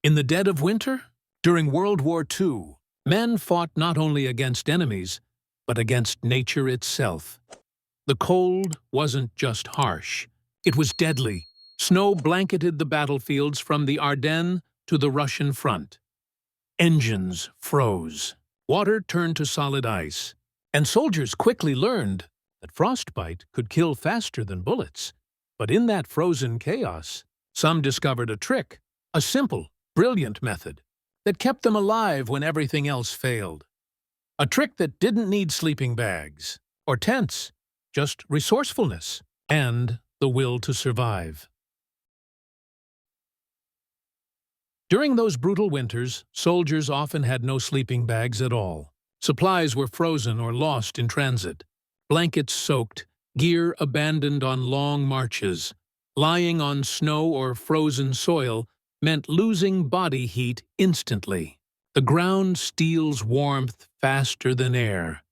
In the dead of winter, during World War II, men fought not only against enemies, but against nature itself. The cold wasn't just harsh, it was deadly. Snow blanketed the battlefields from the Ardennes to the Russian front. Engines froze, water turned to solid ice, and soldiers quickly learned that frostbite could kill faster than bullets. But in that frozen chaos, some discovered a trick, a simple, brilliant method that kept them alive when everything else failed. A trick that didn't need sleeping bags or tents, just resourcefulness and the will to survive. During those brutal winters, soldiers often had no sleeping bags at all. Supplies were frozen or lost in transit, blankets soaked, gear abandoned on long marches. Lying on snow or frozen soil meant losing body heat instantly. The ground steals warmth faster than air.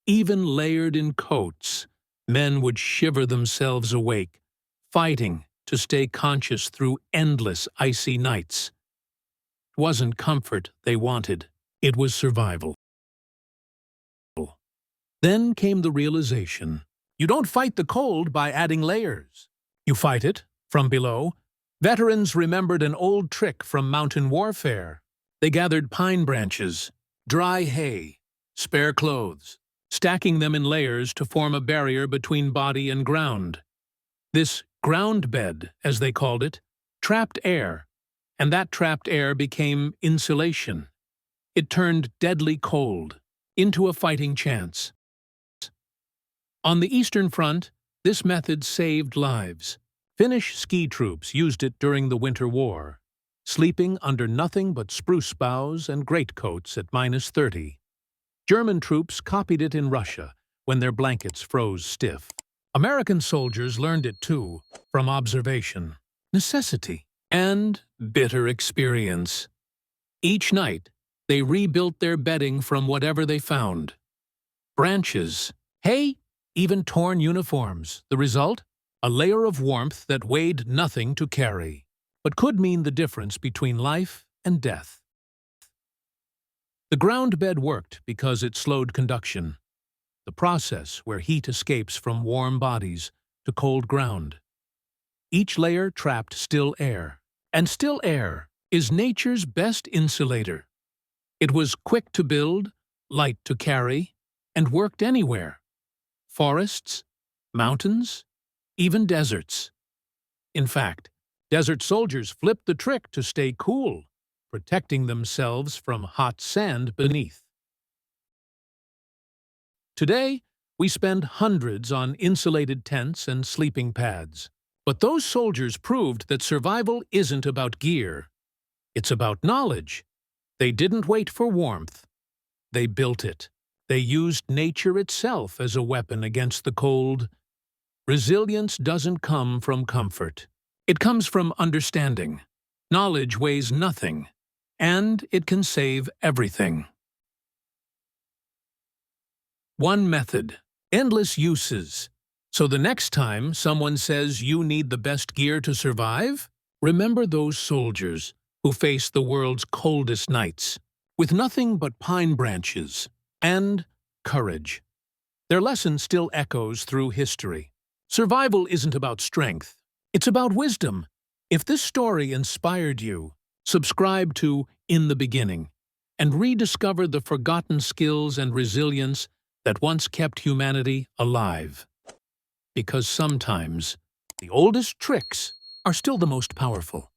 Even layered in coats, men would shiver themselves awake, fighting to stay conscious through endless icy nights. It wasn't comfort they wanted, it was survival. Then came the realization: you don't fight the cold by adding layers. You fight it from below. Veterans remembered an old trick from mountain warfare. They gathered pine branches, dry hay, spare clothes, stacking them in layers to form a barrier between body and ground. This ground bed, as they called it, trapped air, and that trapped air became insulation. It turned deadly cold into a fighting chance. On the Eastern Front, this method saved lives. Finnish ski troops used it during the Winter War, sleeping under nothing but spruce boughs and greatcoats at -30. German troops copied it in Russia when their blankets froze stiff. American soldiers learned it too, from observation, necessity, and bitter experience. Each night, they rebuilt their bedding from whatever they found. Branches, hay, even torn uniforms. The result? A layer of warmth that weighed nothing to carry, but could mean the difference between life and death. The ground bed worked because it slowed conduction, the process where heat escapes from warm bodies to cold ground. Each layer trapped still air, and still air is nature's best insulator. It was quick to build, light to carry, and worked anywhere. Forests, mountains, even deserts. In fact, desert soldiers flipped the trick to stay cool, protecting themselves from hot sand beneath. Today, we spend hundreds on insulated tents and sleeping pads. But those soldiers proved that survival isn't about gear. It's about knowledge. They didn't wait for warmth. They built it. They used nature itself as a weapon against the cold. Resilience doesn't come from comfort. It comes from understanding. Knowledge weighs nothing, and it can save everything. One method, endless uses. So the next time someone says you need the best gear to survive, remember those soldiers who faced the world's coldest nights with nothing but pine branches and courage. Their lesson still echoes through history. Survival isn't about strength, it's about wisdom. If this story inspired you, subscribe to In the Beginning and rediscover the forgotten skills and resilience that once kept humanity alive. Because sometimes the oldest tricks are still the most powerful.